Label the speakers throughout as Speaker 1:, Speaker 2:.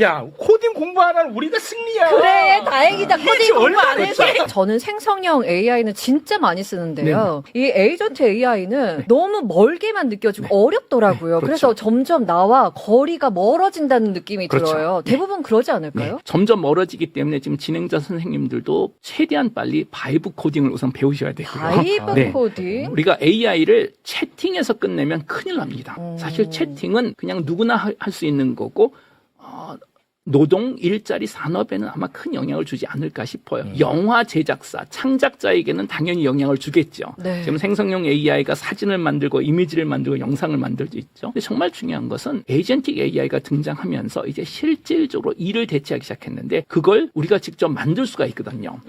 Speaker 1: 야, 코딩 공부 안 하는 우리가 승리야.
Speaker 2: 그래, 다행이다. 코딩 공부 안 해서.
Speaker 1: 그렇죠.
Speaker 2: 저는 생성형 AI는 진짜 많이 쓰는데요. 이 에이전트 AI는 너무 멀게만 느껴지고 어렵더라고요.
Speaker 1: 그렇죠.
Speaker 2: 그래서 점점 나와 거리가 멀어진다는 느낌이
Speaker 1: 그렇죠.
Speaker 2: 들어요. 대부분 그러지 않을까요?
Speaker 3: 점점 멀어지기 때문에 지금 진행자 선생님들도 최대한 빨리 바이브 코딩을 우선 배우셔야 되고요.
Speaker 2: 바이브
Speaker 3: 네.
Speaker 2: 코딩?
Speaker 3: 우리가 AI를 채팅에서 끝내면 큰일 납니다. 사실 채팅은 그냥 누구나 할 수 있는 거고 노동, 일자리, 산업에는 아마 큰 영향을 주지 않을까 싶어요. 영화 제작사, 창작자에게는 당연히 영향을 주겠죠.
Speaker 2: 네.
Speaker 3: 지금 생성형 AI가 사진을 만들고 이미지를 만들고 영상을 만들고 있죠. 근데 정말 중요한 것은 에이전틱 AI가 등장하면서 이제 실질적으로 일을 대체하기 시작했는데 그걸 우리가 직접 만들 수가 있거든요.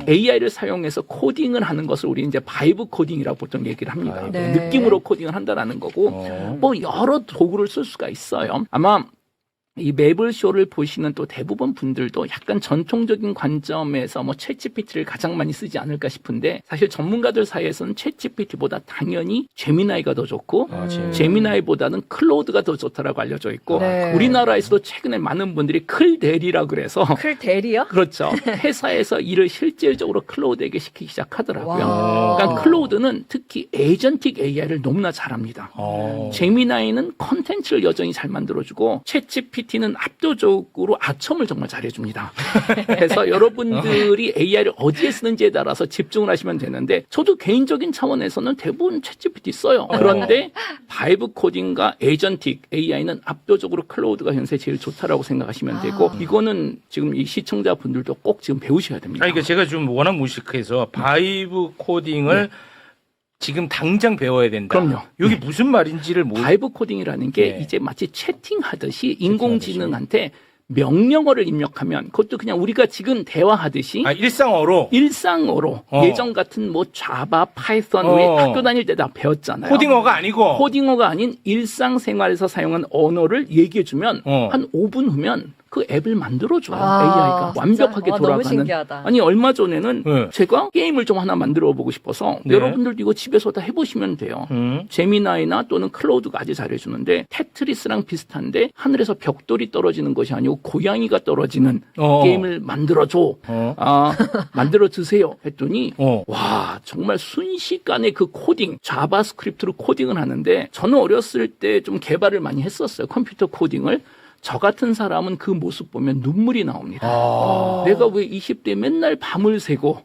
Speaker 3: AI를 사용해서 코딩을 하는 것을 우리 이제 바이브 코딩이라고 보통 얘기를 합니다.
Speaker 2: 네.
Speaker 3: 느낌으로 코딩을 한다라는 거고 뭐 여러 도구를 쓸 수가 있어요. 아마 이 매블쇼를 보시는 또 대부분 분들도 약간 전통적인 관점에서 뭐 챗GPT를 가장 많이 쓰지 않을까 싶은데 사실 전문가들 사이에서는 챗GPT보다 당연히 제미나이가 더 좋고 제미나이보다는 클로드가 더 좋다라고 알려져 있고
Speaker 2: 네.
Speaker 3: 우리나라에서도 최근에 많은 분들이 클대리라고 그래서
Speaker 2: 클 대리요?
Speaker 3: 그렇죠. 회사에서 일을 실질적으로 클로드에게 시키기 시작하더라고요.
Speaker 2: 와.
Speaker 3: 그러니까 클로드는 특히 에이전틱 AI를 너무나 잘합니다. 제미나이는 컨텐츠를 여전히 잘 만들어주고 챗GPT는 압도적으로 아첨을 정말 잘해줍니다. 그래서 여러분들이 AI를 어디에 쓰는지에 따라서 집중을 하시면 되는데 저도 개인적인 차원에서는 대부분 챗GPT 써요. 그런데 바이브 코딩과 에이전틱 AI는 압도적으로 클로드가 현재 제일 좋다라고 생각하시면 되고 이거는 지금 이 시청자분들도 꼭 지금 배우셔야 됩니다.
Speaker 1: 아니, 그러니까 제가 좀 워낙 무식해서 바이브 코딩을 지금 당장 배워야 된다.
Speaker 3: 그럼요.
Speaker 1: 여기 무슨 말인지를
Speaker 3: 바이브 코딩이라는 게
Speaker 1: 네.
Speaker 3: 이제 마치 채팅하듯이 인공지능한테 명령어를 입력하면 그것도 그냥 우리가 지금 대화하듯이
Speaker 1: 일상어로
Speaker 3: 일상어로 예전 같은 뭐 자바, 파이썬 우리 학교 다닐 때 다 배웠잖아요.
Speaker 1: 코딩어가 아니고
Speaker 3: 코딩어가 아닌 일상생활에서 사용한 언어를 얘기해주면 한 5분 후면 그 앱을 만들어줘요. AI가 완벽하게
Speaker 2: 진짜? 너무
Speaker 3: 돌아가는.
Speaker 2: 신기하다.
Speaker 3: 아니 얼마 전에는
Speaker 1: 네.
Speaker 3: 제가 게임을 좀 하나 만들어 보고 싶어서
Speaker 1: 네.
Speaker 3: 여러분들도 이거 집에서 다 해보시면 돼요. 제미나이나 또는 클로드가 아주 잘해주는데 테트리스랑 비슷한데 하늘에서 벽돌이 떨어지는 것이 아니고 고양이가 떨어지는 게임을 만들어줘. 만들어 주세요. 했더니 와 정말 순식간에 그 코딩 자바스크립트로 코딩을 하는데 저는 어렸을 때 좀 개발을 많이 했었어요. 컴퓨터 코딩을. 저 같은 사람은 그 모습 보면 눈물이 나옵니다. 내가 왜 20대 맨날 밤을 새고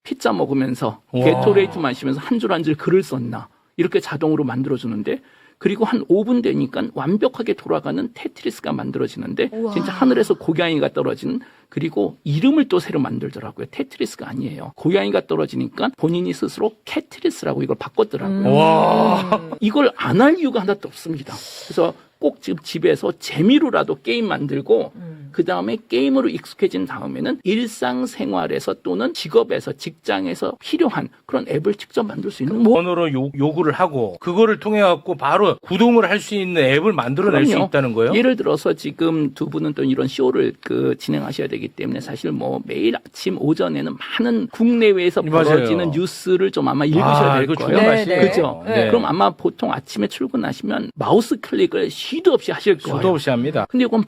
Speaker 3: 피자 먹으면서 게토레이트 마시면서 한 줄 한 줄 글을 썼나. 이렇게 자동으로 만들어주는데 그리고 한 5분 되니까 완벽하게 돌아가는 테트리스가 만들어지는데
Speaker 2: 우와.
Speaker 3: 진짜 하늘에서 고양이가 떨어지는 그리고 이름을 또 새로 만들더라고요. 테트리스가 아니에요. 고양이가 떨어지니까 본인이 스스로 캐트리스라고 이걸 바꿨더라고요. 이걸 안 할 이유가 하나도 없습니다. 그래서 꼭 지금 집에서 재미로라도 게임 만들고 그 다음에 게임으로 익숙해진 다음에는 일상생활에서 또는 직업에서 직장에서 필요한 그런 앱을 직접 만들 수 있는
Speaker 1: 언어로 요구를 하고 그거를 통해 갖고 바로 구동을 할 수 있는 앱을 만들어낼 수
Speaker 3: 그럼요.
Speaker 1: 있다는 거예요?
Speaker 3: 예를 들어서 지금 두 분은 또 이런 쇼를 진행하셔야 되기 때문에 사실 뭐 매일 아침 오전에는 많은 국내외에서 벌어지는 뉴스를 좀 아마 읽으셔야 될
Speaker 1: 이거
Speaker 3: 거예요.
Speaker 1: 중요한 말씀이에요.
Speaker 3: 그죠?
Speaker 1: 네.
Speaker 3: 그럼 아마 보통 아침에 출근하시면 마우스 클릭을 쉬도 없이 하실 거예요.
Speaker 1: 수도 없이 합니다.
Speaker 3: 근데 이건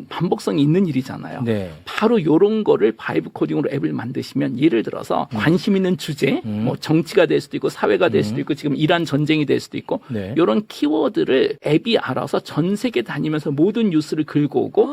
Speaker 3: 반복성이 있는 일이잖아요.
Speaker 1: 네.
Speaker 3: 바로 이런 거를 바이브 코딩으로 앱을 만드시면 예를 들어서 관심 있는 주제, 뭐 정치가 될 수도 있고 사회가 될 수도 있고 지금 이란 전쟁이 될 수도 있고
Speaker 1: 네.
Speaker 3: 이런 키워드를 앱이 알아서 전 세계 다니면서 모든 뉴스를 긁고 오고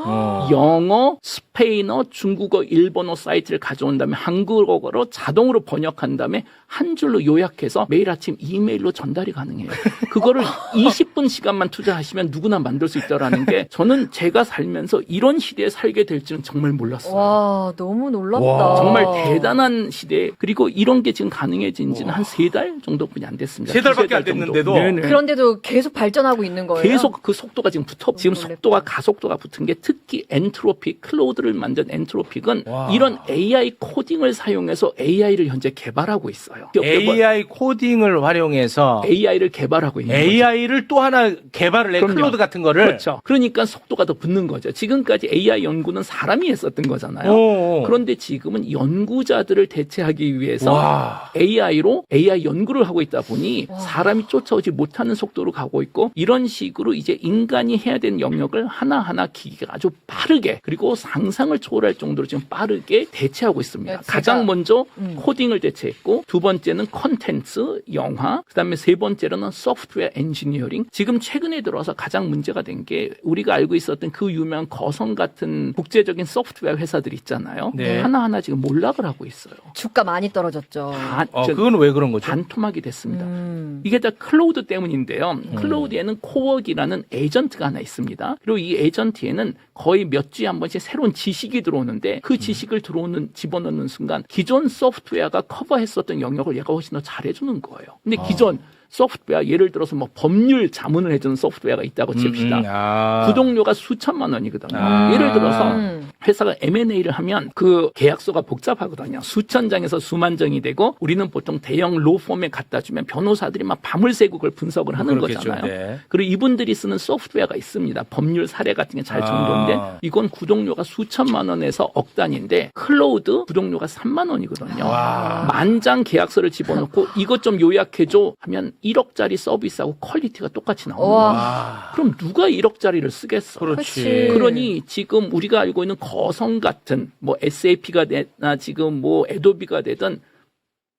Speaker 3: 영어, 스페인어, 중국어, 일본어 사이트를 가져온 다음에 한국어로 자동으로 번역한 다음에 한 줄로 요약해서 매일 아침 이메일로 전달이 가능해요. 그거를 20분 시간만 투자하시면 누구나 만들 수 있다라는 게 저는 제가 살면서 이런 시대에 살게 될지는 정말 몰랐어요.
Speaker 2: 와, 너무 놀랍다.
Speaker 1: 와.
Speaker 3: 정말 대단한 시대. 그리고 이런 게 지금 가능해진 지는 한 3달 정도뿐이 안 됐습니다.
Speaker 1: 3달밖에 안
Speaker 3: 두세 달 정도.
Speaker 1: 됐는데도?
Speaker 3: 네네.
Speaker 2: 그런데도 계속 발전하고 있는 거예요?
Speaker 3: 계속 그 속도가 지금 지금
Speaker 2: 놀랍다.
Speaker 3: 속도가 가속도가 붙은 게 특히 엔트로픽, 클로드를 만든 엔트로픽은
Speaker 1: 와.
Speaker 3: 이런 AI 코딩을 사용해서 AI를 현재 개발하고 있어요.
Speaker 1: AI 코딩을 활용해서
Speaker 3: AI를 개발하고 있는 거죠.
Speaker 1: AI를 또 하나 개발을 해.
Speaker 3: 그럼요.
Speaker 1: 클로드 같은 거를.
Speaker 3: 그렇죠. 그러니까 속도가 더 붙는 거죠. 지금까지 지금까지 AI 연구는 사람이 했었던 거잖아요.
Speaker 1: 오.
Speaker 3: 그런데 지금은 연구자들을 대체하기 위해서
Speaker 1: 와.
Speaker 3: AI로 AI 연구를 하고 있다 보니 사람이 쫓아오지 못하는 속도로 가고 있고 이런 식으로 이제 인간이 해야 되는 영역을 하나하나 기계가 아주 빠르게 그리고 상상을 초월할 정도로 지금 빠르게 대체하고 있습니다.
Speaker 2: 제가-
Speaker 3: 가장 먼저 코딩을 대체했고 두 번째는 컨텐츠, 영화, 그다음에 세 번째로는 소프트웨어 엔지니어링. 지금 최근에 들어서 가장 문제가 된 게 우리가 알고 있었던 그 유명한 거성 같은 국제적인 소프트웨어 회사들 있잖아요.
Speaker 1: 네.
Speaker 3: 하나하나 지금 몰락을 하고 있어요.
Speaker 2: 주가 많이 떨어졌죠.
Speaker 1: 그건 왜 그런 거죠?
Speaker 3: 반토막이 됐습니다. 이게 다 클로우드 때문인데요. 클로우드에는 코워기라는 에이전트가 하나 있습니다. 그리고 이 에이전트에는 거의 몇 주에 한 번씩 새로운 지식이 들어오는데 그 지식을 집어넣는 순간 기존 소프트웨어가 커버했었던 영역을 얘가 훨씬 더 잘해주는 거예요. 근데 기존 소프트웨어 예를 들어서 뭐 법률 자문을 해주는 소프트웨어가 있다고 칩시다. 구독료가 수천만 원이거든요. 예를 들어서 회사가 M&A를 하면 그 계약서가 복잡하거든요. 수천 장에서 수만 장이 되고 우리는 보통 대형 로펌에 갖다 주면 변호사들이 막 밤을 새고 그걸 분석을 하는
Speaker 1: 그렇겠죠.
Speaker 3: 거잖아요.
Speaker 1: 네.
Speaker 3: 그리고 이분들이 쓰는 소프트웨어가 있습니다. 법률 사례 같은 게 잘 정돈돼. 이건 구독료가 수천만 원에서 억 단위인데 클로우드 구독료가 3만 원이거든요. 만장 계약서를 집어넣고 이것 좀 요약해줘 하면 1억짜리 서비스하고 퀄리티가 똑같이 나옵니다.
Speaker 2: 와.
Speaker 3: 그럼 누가 1억짜리를 쓰겠어?
Speaker 1: 그렇지.
Speaker 3: 그러니 지금 우리가 알고 있는 거성 같은 뭐 SAP가 되나 지금 뭐 애도비가 되든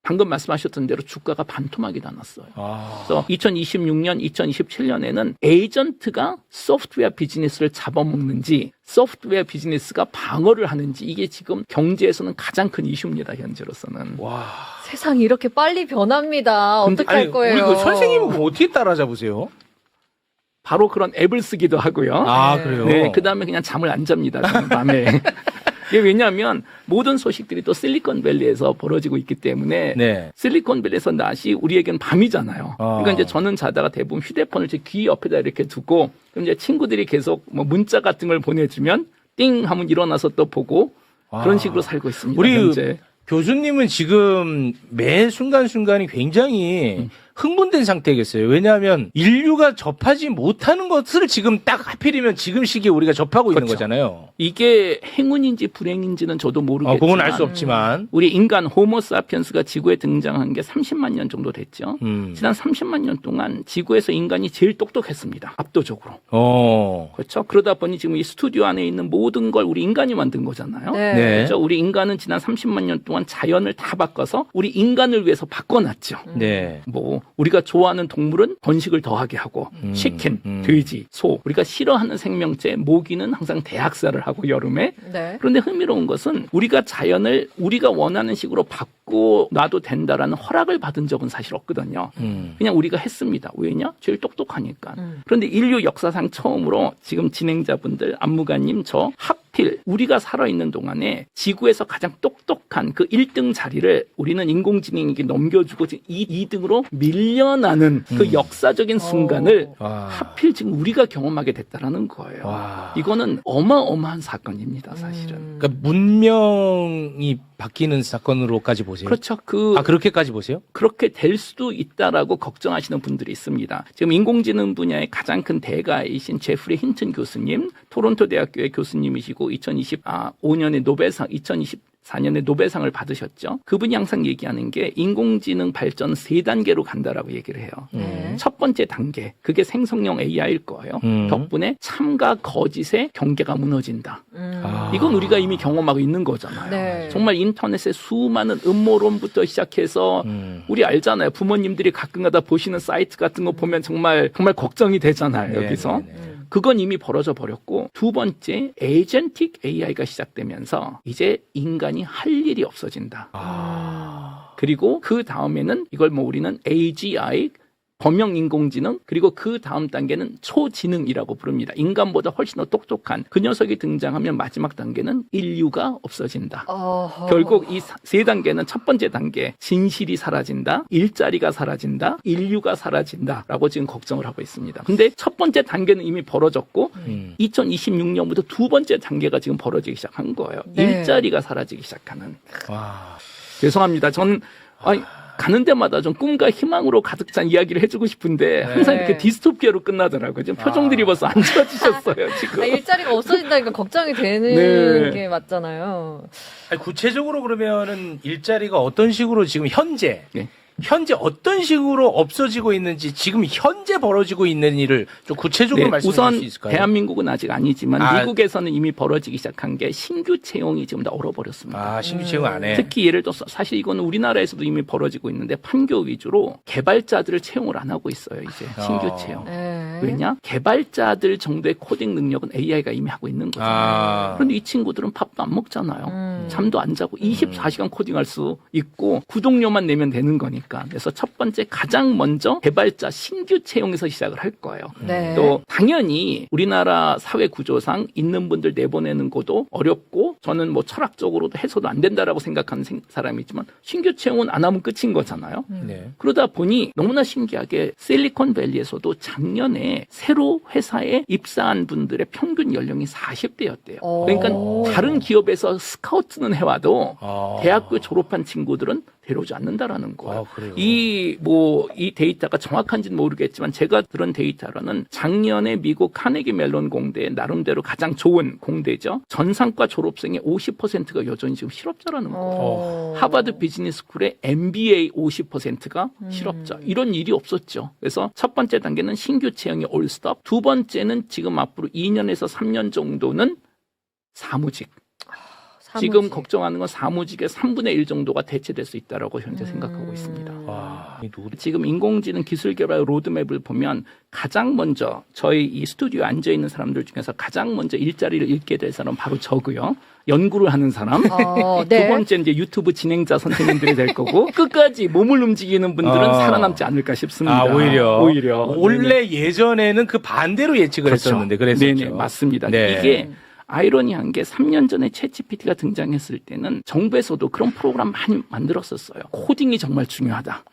Speaker 3: 방금 말씀하셨던 대로 주가가 반토막이 나났어요. 그래서 2026년, 2027년에는 에이전트가 소프트웨어 비즈니스를 잡아먹는지 소프트웨어 비즈니스가 방어를 하는지 이게 지금 경제에서는 가장 큰 이슈입니다. 현재로서는.
Speaker 2: 세상이 이렇게 빨리 변합니다.
Speaker 3: 근데
Speaker 2: 어떻게 할 거예요?
Speaker 1: 우리 그 선생님은 어떻게 따라잡으세요?
Speaker 3: 바로 그런 앱을 쓰기도 하고요.
Speaker 1: 그래요?
Speaker 3: 네, 그 다음에 그냥 잠을 안 잡니다. 저는 밤에. 이게 왜냐하면 모든 소식들이 또 실리콘밸리에서 벌어지고 있기 때문에
Speaker 1: 네.
Speaker 3: 실리콘밸리에서 낮이 우리에게는 밤이잖아요. 그러니까 이제 저는 자다가 대부분 휴대폰을 제 귀 옆에다 이렇게 두고 그럼 이제 친구들이 계속 뭐 문자 같은 걸 보내주면 띵 하면 일어나서 또 보고 그런 식으로 살고 있습니다.
Speaker 1: 우리
Speaker 3: 현재.
Speaker 1: 교수님은 지금 매 순간순간이 굉장히 흥분된 상태겠어요. 왜냐하면 인류가 접하지 못하는 것을 지금 딱 하필이면 지금 시기에 우리가 접하고 있는
Speaker 3: 그렇죠.
Speaker 1: 거잖아요.
Speaker 3: 이게 행운인지 불행인지는 저도 모르겠지만
Speaker 1: 그건 알 수 없지만.
Speaker 3: 우리 인간 호모사피엔스가 지구에 등장한 게 30만 년 정도 됐죠. 지난 30만 년 동안 지구에서 인간이 제일 똑똑했습니다. 압도적으로. 그렇죠. 그러다 보니 지금 이 스튜디오 안에 있는 모든 걸 우리 인간이 만든 거잖아요.
Speaker 2: 네.
Speaker 1: 네.
Speaker 3: 그렇죠. 우리 인간은 지난 30만 년 동안 자연을 다 바꿔서 우리 인간을 위해서 바꿔놨죠.
Speaker 1: 네.
Speaker 3: 뭐 우리가 좋아하는 동물은 번식을 더하게 하고 치킨, 돼지, 소. 우리가 싫어하는 생명체 모기는 항상 대학살을 하고 여름에.
Speaker 2: 네.
Speaker 3: 그런데 흥미로운 것은 우리가 자연을 우리가 원하는 식으로 바꿔놔도 된다라는 허락을 받은 적은 사실 없거든요. 그냥 우리가 했습니다. 왜냐? 제일 똑똑하니까. 그런데 인류 역사상 처음으로 지금 진행자분들 안무가님 저 하필 우리가 살아있는 동안에 지구에서 가장 똑똑한 그 1등 자리를 우리는 인공지능에게 넘겨주고 지금 2등으로 밀려나는 그 역사적인 순간을 하필 지금 우리가 경험하게 됐다라는 거예요. 이거는 어마어마한 사건입니다, 사실은.
Speaker 1: 그러니까 문명이 바뀌는 사건으로까지 보세요.
Speaker 3: 그렇죠.
Speaker 1: 그렇게까지 보세요?
Speaker 3: 그렇게 될 수도 있다라고 걱정하시는 분들이 있습니다. 지금 인공지능 분야의 가장 큰 대가이신 제프리 힌튼 교수님, 토론토 대학교의 교수님이시고 2025년에 노벨상, 2024년에 노벨상을 받으셨죠. 그분이 항상 얘기하는 게 인공지능 발전 3단계로 간다라고 얘기를 해요.
Speaker 2: 네.
Speaker 3: 첫 번째 단계, 그게 생성형 AI일 거예요. 덕분에 참과 거짓의 경계가 무너진다. 이건 우리가 이미 경험하고 있는 거잖아요.
Speaker 2: 네.
Speaker 3: 정말 인터넷에 수많은 음모론부터 시작해서 우리 알잖아요. 부모님들이 가끔가다 보시는 사이트 같은 거 보면 정말 걱정이 되잖아요. 여기서.
Speaker 1: 네네네.
Speaker 3: 그건 이미 벌어져 버렸고 두 번째 에이전틱 AI가 시작되면서 이제 인간이 할 일이 없어진다. 그리고 그 다음에는 이걸 뭐 우리는 AGI 범용 인공지능 그리고 그 다음 단계는 초지능이라고 부릅니다. 인간보다 훨씬 더 똑똑한 그 녀석이 등장하면 마지막 단계는 인류가 없어진다. 결국 이 3단계는 첫 번째 단계 진실이 사라진다. 일자리가 사라진다. 인류가 사라진다라고 지금 걱정을 하고 있습니다. 근데 첫 번째 단계는 이미 벌어졌고 2026년부터 두 번째 단계가 지금 벌어지기 시작한 거예요.
Speaker 2: 네.
Speaker 3: 일자리가 사라지기 시작하는. 죄송합니다. 가는 데마다 좀 꿈과 희망으로 가득 찬 이야기를 해주고 싶은데 항상 이렇게 디스토피아로 끝나더라고요. 지금 표정들이 벌써 안 좋아지셨어요, 지금.
Speaker 2: 일자리가 없어진다니까 걱정이 되는 게 맞잖아요.
Speaker 1: 아니, 구체적으로 그러면은 일자리가 어떤 식으로 지금 현재 어떤 식으로 없어지고 있는지 지금 현재 벌어지고 있는 일을 좀 구체적으로 말씀해 주실
Speaker 3: 우선
Speaker 1: 수 있을까요?
Speaker 3: 대한민국은 아직 아니지만 미국에서는 이미 벌어지기 시작한 게 신규 채용이 지금 다 얼어버렸습니다.
Speaker 1: 신규 채용 안 해.
Speaker 3: 특히 예를 들어서 사실 이거는 우리나라에서도 이미 벌어지고 있는데 판교 위주로 개발자들을 채용을 안 하고 있어요. 이제 신규 채용. 왜냐? 개발자들 정도의 코딩 능력은 AI가 이미 하고 있는 거잖아요. 그런데 이 친구들은 밥도 안 먹잖아요. 잠도 안 자고 24시간 코딩할 수 있고 구독료만 내면 되는 거니까. 그래서 첫 번째 가장 먼저 개발자 신규 채용에서 시작을 할 거예요. 또 당연히 우리나라 사회 구조상 있는 분들 내보내는 것도 어렵고 저는 뭐 철학적으로도 해서도 안 된다라고 생각하는 사람이지만 신규 채용은 안 하면 끝인 거잖아요. 그러다 보니 너무나 신기하게 실리콘밸리에서도 작년에 새로 회사에 입사한 분들의 평균 연령이 40대였대요. 그러니까 다른 기업에서 스카우트는 해와도 대학교 졸업한 친구들은 데려오지 않는다라는 거예요. 이 데이터가 정확한지는 모르겠지만 제가 들은 데이터로는 작년에 미국 카네기 멜론 공대 나름대로 가장 좋은 공대죠. 전상과 졸업생의 50%가 여전히 지금 실업자라는 거예요. 하버드 비즈니스 스쿨의 MBA 50%가 실업자. 이런 일이 없었죠. 그래서 첫 번째 단계는 신규 채용이 올 스톱. 두 번째는 지금 앞으로 2년에서 3년 정도는 사무직. 지금 걱정하는 건 사무직의 3분의 1 정도가 대체될 수 있다고 현재 생각하고 있습니다. 지금 인공지능 기술 개발 로드맵을 보면 가장 먼저 저희 이 스튜디오에 앉아있는 사람들 중에서 가장 먼저 일자리를 잃게 될 사람은 바로 저고요. 연구를 하는 사람. 두 번째 이제 유튜브 진행자 선생님들이 될 거고 끝까지 몸을 움직이는 분들은 살아남지 않을까 싶습니다.
Speaker 1: 오히려. 원래
Speaker 3: 네네.
Speaker 1: 예전에는 그 반대로 예측을 했었는데 그랬었죠.
Speaker 3: 네네, 맞습니다. 이게 아이러니한 게 3년 전에 챗GPT가 등장했을 때는 정부에서도 그런 프로그램 많이 만들었었어요. 코딩이 정말 중요하다.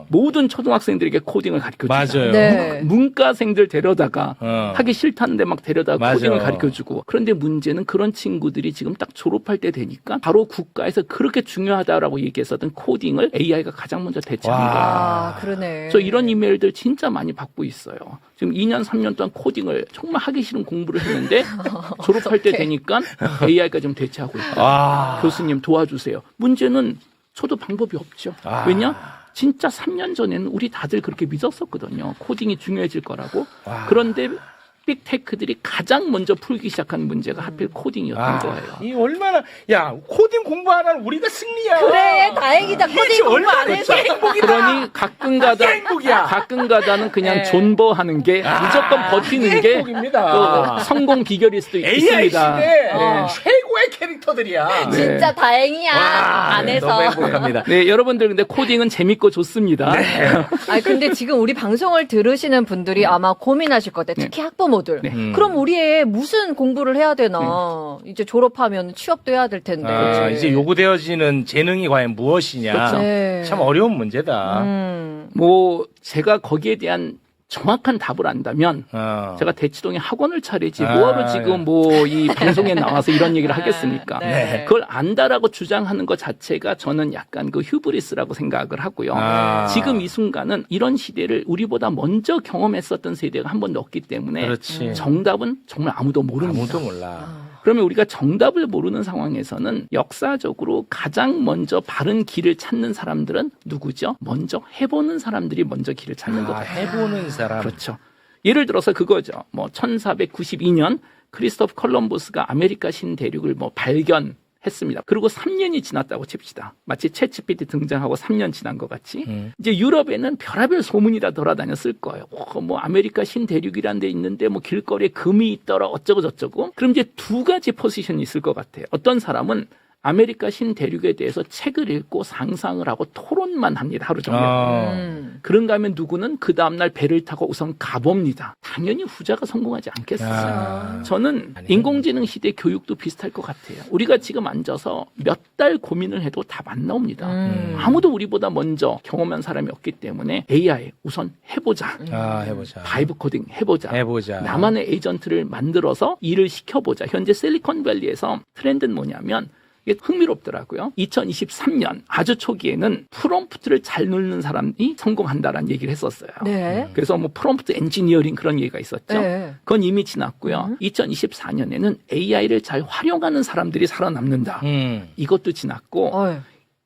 Speaker 3: 모든 초등학생들에게 코딩을 가르쳐주자.
Speaker 1: 맞아요.
Speaker 3: 문과생들 데려다가 하기 싫다는데 막 데려다가 코딩을 가르쳐주고. 그런데 문제는 그런 친구들이 지금 딱 졸업할 때 되니까 바로 국가에서 그렇게 중요하다라고 얘기했었던 코딩을 AI가 가장 먼저 대체한 거예요.
Speaker 2: 그러네.
Speaker 3: 그래서 이런 이메일들 진짜 많이 받고 있어요. 지금 2년, 3년 동안 코딩을 정말 하기 싫은 공부를 했는데 졸업할 때 되니까 AI가 좀 대체하고 있다. 교수님 도와주세요. 문제는 저도 방법이 없죠. 왜냐? 진짜 3년 전에는 우리 다들 그렇게 믿었었거든요. 코딩이 중요해질 거라고. 그런데 빅테크들이 가장 먼저 풀기 시작한 문제가 하필 코딩이었던 거예요.
Speaker 1: 이 얼마나 코딩 공부 안 하는 우리가 승리야.
Speaker 2: 그래 다행이다. 코딩 공부 안 해서.
Speaker 3: 그러니 가끔가다는 그냥 존버하는 게 무조건 버티는 게 또 성공 비결일 수도 있습니다.
Speaker 1: AI 시대 최고의 캐릭터들이야.
Speaker 2: 진짜 다행이야. 안 해서.
Speaker 1: 너무 행복합니다.
Speaker 3: 네, 여러분들 근데 코딩은 재밌고 좋습니다.
Speaker 2: 근데 지금 우리 방송을 들으시는 분들이 아마 고민하실 것 같아요. 특히 학부모들. 그럼 우리 애 무슨 공부를 해야 되나? 이제 졸업하면 취업도 해야 될 텐데.
Speaker 1: 이제 요구되어지는 재능이 과연 무엇이냐.
Speaker 3: 그렇죠.
Speaker 1: 참 어려운 문제다.
Speaker 3: 뭐 제가 거기에 대한 정확한 답을 안다면 제가 대치동에 학원을 차리지 뭐하러 지금 뭐 이 방송에 나와서 이런 얘기를 하겠습니까? 그걸 안다라고 주장하는 것 자체가 저는 약간 그 휴브리스라고 생각을 하고요. 지금 이 순간은 이런 시대를 우리보다 먼저 경험했었던 세대가 한 번도 없기 때문에 정답은 정말 아무도 모릅니다.
Speaker 1: 아무도 몰라.
Speaker 3: 그러면 우리가 정답을 모르는 상황에서는 역사적으로 가장 먼저 바른 길을 찾는 사람들은 누구죠? 먼저 해보는 사람들이 먼저 길을 찾는 거죠.
Speaker 1: 해보는 사람.
Speaker 3: 그렇죠. 예를 들어서 그거죠. 뭐 1492년 크리스토프 콜럼버스가 아메리카 신대륙을 뭐 발견했습니다. 그리고 3년이 지났다고 칩시다. 마치 챗GPT 등장하고 3년 지난 것 같이. 이제 유럽에는 별의별 소문이 다 돌아다녔을 거예요. 뭐 아메리카 신대륙이라는 데 있는데 뭐 길거리에 금이 있더라 어쩌고 저쩌고. 그럼 이제 두 가지 포지션이 있을 것 같아요. 어떤 사람은 아메리카 신대륙에 대해서 책을 읽고 상상을 하고 토론만 합니다. 하루 종일. 그런가 하면 누구는 그 다음날 배를 타고 우선 가봅니다. 당연히 후자가 성공하지 않겠어요. 저는 인공지능 시대 교육도 비슷할 것 같아요. 우리가 지금 앉아서 몇 달 고민을 해도 답 안 나옵니다. 아무도 우리보다 먼저 경험한 사람이 없기 때문에 AI 우선 해보자.
Speaker 1: 해보자.
Speaker 3: 바이브 코딩 해보자. 나만의 에이전트를 만들어서 일을 시켜보자. 현재 실리콘밸리에서 트렌드는 뭐냐면 이게 흥미롭더라고요. 2023년 아주 초기에는 프롬프트를 잘 넣는 사람이 성공한다라는 얘기를 했었어요.
Speaker 2: 네.
Speaker 3: 그래서 뭐 프롬프트 엔지니어링 그런 얘기가 있었죠.
Speaker 2: 네.
Speaker 3: 그건 이미 지났고요. 2024년에는 AI를 잘 활용하는 사람들이 살아남는다. 이것도 지났고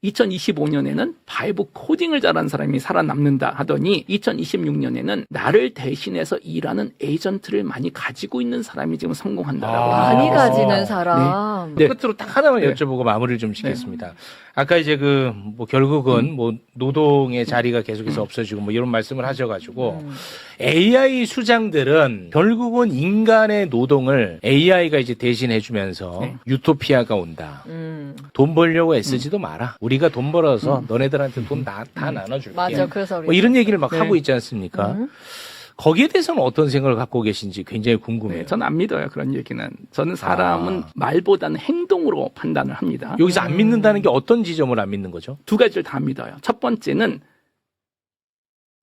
Speaker 3: 2025년에는 바이브 코딩을 잘하는 사람이 살아남는다 하더니 2026년에는 나를 대신해서 일하는 에이전트를 많이 가지고 있는 사람이 지금 성공한다라고
Speaker 2: 많이
Speaker 3: 합니다.
Speaker 2: 가지는 사람.
Speaker 3: 네.
Speaker 1: 끝으로 딱 하나만
Speaker 3: 네.
Speaker 1: 여쭤보고 마무리를 좀 짓겠습니다. 아까 이제 뭐 결국은 뭐 노동의 자리가 계속해서 없어지고 뭐 이런 말씀을 하셔가지고 AI 수장들은 결국은 인간의 노동을 AI가 이제 대신해주면서 유토피아가 온다. 돈 벌려고 애쓰지도 마라. 우리가 돈 벌어서 너네들한테 돈 다 나눠줄게.
Speaker 2: 맞아. 그래서
Speaker 1: 뭐 이런 얘기를 막
Speaker 3: 네.
Speaker 1: 하고 있지 않습니까? 거기에 대해서는 어떤 생각을 갖고 계신지 굉장히 궁금해요.
Speaker 3: 네, 저는 안 믿어요. 그런 얘기는. 저는 사람은 말보다는 행동으로 판단을 합니다.
Speaker 1: 여기서 안 믿는다는 게 어떤 지점을 안 믿는 거죠?
Speaker 3: 두 가지를 다 믿어요. 첫 번째는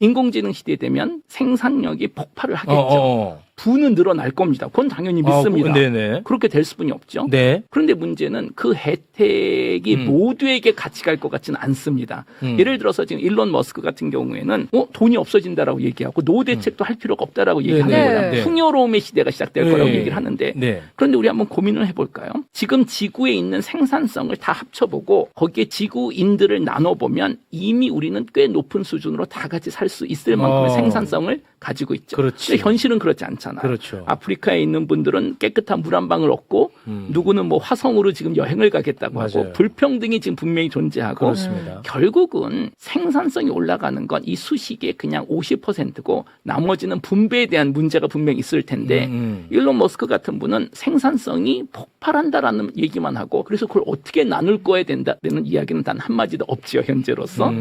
Speaker 3: 인공지능 시대 되면 생산력이 폭발을 하겠죠. 부는 늘어날 겁니다. 그건 당연히 믿습니다.
Speaker 1: 네네.
Speaker 3: 그렇게 될 수뿐이 없죠.
Speaker 1: 네.
Speaker 3: 그런데 문제는 그 혜택이 모두에게 같이 갈 것 같지는 않습니다. 예를 들어서 지금 일론 머스크 같은 경우에는 돈이 없어진다라고 얘기하고 노후 대책도 할 필요가 없다라고 얘기하는
Speaker 2: 네.
Speaker 3: 거예요.
Speaker 1: 네.
Speaker 3: 풍요로움의 시대가 시작될
Speaker 1: 네.
Speaker 3: 거라고 얘기를 하는데
Speaker 1: 네.
Speaker 3: 그런데 우리 한번 고민을 해볼까요? 지금 지구에 있는 생산성을 다 합쳐보고 거기에 지구인들을 나눠보면 이미 우리는 꽤 높은 수준으로 다 같이 살 수 있을 만큼의 생산성을 가지고 있죠.
Speaker 1: 그렇지.
Speaker 3: 근데 현실은 그렇지 않잖아요.
Speaker 1: 그렇죠.
Speaker 3: 아프리카에 있는 분들은 깨끗한 물 한 방울 얻고 누구는 뭐 화성으로 지금 여행을 가겠다고 하고
Speaker 1: 맞아요.
Speaker 3: 불평등이 지금 분명히 존재하고
Speaker 1: 그렇습니다.
Speaker 3: 결국은 생산성이 올라가는 건 이 수식의 그냥 50%고 나머지는 분배에 대한 문제가 분명히 있을 텐데 일론 머스크 같은 분은 생산성이 폭발한다라는 얘기만 하고 그래서 그걸 어떻게 나눌 거에 된다는 이야기는 단 한마디도 없지요 현재로서.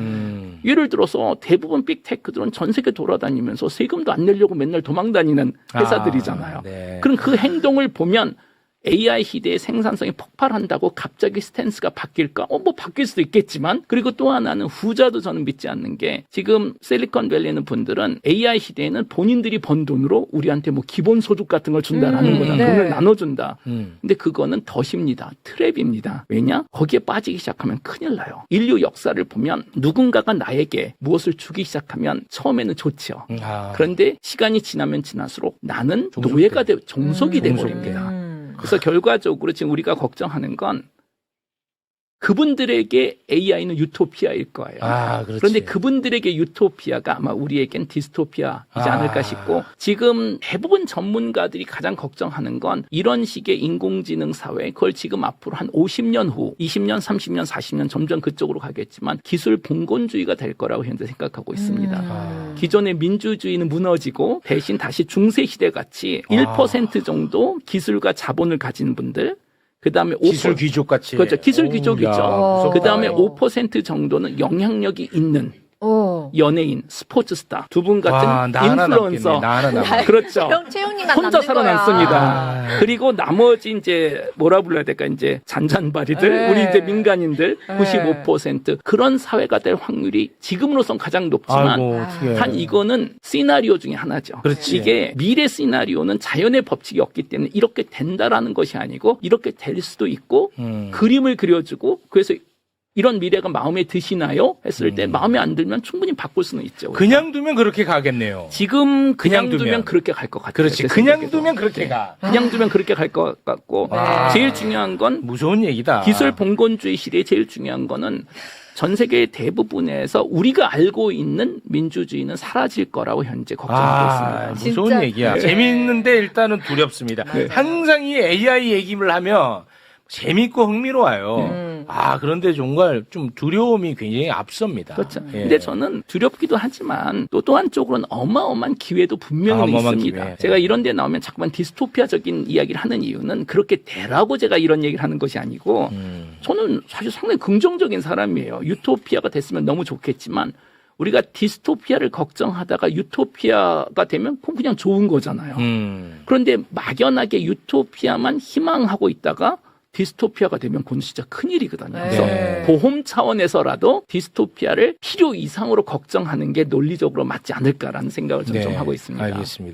Speaker 3: 예를 들어서 대부분 빅테크들은 전 세계 돌아다니면서 세금도 안 내려고 맨날 도망다니는 회사들이잖아요.
Speaker 1: 네.
Speaker 3: 그럼 그 행동을 보면 AI 시대의 생산성이 폭발한다고 갑자기 스탠스가 바뀔까? 뭐 바뀔 수도 있겠지만 그리고 또 하나는 후자도 저는 믿지 않는 게 지금 실리콘밸리에 있는 분들은 AI 시대에는 본인들이 번 돈으로 우리한테 뭐 기본소득 같은 걸 준다라는 거다.
Speaker 2: 네.
Speaker 3: 돈을 나눠준다. 근데 그거는 덫입니다. 트랩입니다. 왜냐? 거기에 빠지기 시작하면 큰일 나요. 인류 역사를 보면 누군가가 나에게 무엇을 주기 시작하면 처음에는 좋지요. 그런데 시간이 지나면 지날수록 나는 노예가 종속이 돼버립니다. 그래서 결과적으로 지금 우리가 걱정하는 건 그분들에게 AI는 유토피아일 거예요.
Speaker 1: 그렇지.
Speaker 3: 그런데 그분들에게 유토피아가 아마 우리에겐 디스토피아이지 않을까 싶고 지금 대부분 전문가들이 가장 걱정하는 건 이런 식의 인공지능 사회 그걸 지금 앞으로 한 50년 후 20년, 30년, 40년 점점 그쪽으로 가겠지만 기술 봉건주의가 될 거라고 현재 생각하고 있습니다. 기존의 민주주의는 무너지고 대신 다시 중세시대 같이 1% 정도 기술과 자본을 가진 분들 그다음에 5%
Speaker 1: 기술 귀족 같이.
Speaker 3: 그렇죠. 기술 귀족이죠.
Speaker 1: 무섭다.
Speaker 3: 그다음에 5% 정도는 영향력이 있는 연예인, 스포츠 스타 두 분 같은
Speaker 1: 나 하나
Speaker 3: 인플루언서.
Speaker 1: 남겠네. 나 하나 남겠네.
Speaker 3: 그렇죠.
Speaker 2: 채용님만
Speaker 3: 혼자
Speaker 2: 남는 거야.
Speaker 3: 살아남습니다. 그리고 나머지 이제 뭐라 불러야 될까 이제 잔잔바리들,
Speaker 2: 네.
Speaker 3: 우리 이제 민간인들 95% 그런 사회가 될 확률이 지금으로선 가장 높지만
Speaker 1: 아이고, 어떡해.
Speaker 3: 단 이거는 시나리오 중에 하나죠.
Speaker 1: 그렇지.
Speaker 3: 이게 미래 시나리오는 자연의 법칙이 없기 때문에 이렇게 된다라는 것이 아니고 이렇게 될 수도 있고 그림을 그려주고 그래서 이런 미래가 마음에 드시나요? 했을 때 마음에 안 들면 충분히 바꿀 수는 있죠.
Speaker 1: 그냥 두면 그렇게 가겠네요.
Speaker 3: 지금 그냥
Speaker 1: 그냥
Speaker 3: 두면
Speaker 1: 두면.
Speaker 3: 그렇게 갈 것 같아요.
Speaker 1: 그렇지.
Speaker 3: 제
Speaker 1: 그냥
Speaker 3: 생각에도.
Speaker 1: 두면 그렇게 가.
Speaker 3: 그냥 두면 그렇게 갈 것 같고 제일 중요한 건
Speaker 1: 무서운 얘기다.
Speaker 3: 기술 봉건주의 시대에 제일 중요한 거는 전 세계 대부분에서 우리가 알고 있는 민주주의는 사라질 거라고 현재 걱정하고 있습니다.
Speaker 1: 무서운
Speaker 2: 진짜.
Speaker 1: 얘기야. 재미있는데 일단은 두렵습니다. 항상 이 AI 얘기를 하면 재밌고 흥미로워요. 그런데 정말 좀 두려움이 굉장히 앞섭니다.
Speaker 3: 그렇죠.
Speaker 1: 예.
Speaker 3: 근데 저는 두렵기도 하지만 또 한쪽으로는 어마어마한 기회도 분명히
Speaker 1: 어마어마한
Speaker 3: 있습니다.
Speaker 1: 기회.
Speaker 3: 제가 이런 데 나오면 자꾸만 디스토피아적인 이야기를 하는 이유는 그렇게 되라고 제가 이런 얘기를 하는 것이 아니고 저는 사실 상당히 긍정적인 사람이에요. 유토피아가 됐으면 너무 좋겠지만 우리가 디스토피아를 걱정하다가 유토피아가 되면 그건 그냥 좋은 거잖아요. 그런데 막연하게 유토피아만 희망하고 있다가 디스토피아가 되면 그건 진짜 큰일이거든요. 그래서 보험 차원에서라도 디스토피아를 필요 이상으로 걱정하는 게 논리적으로 맞지 않을까라는 생각을 좀 하고 있습니다.
Speaker 1: 알겠습니다.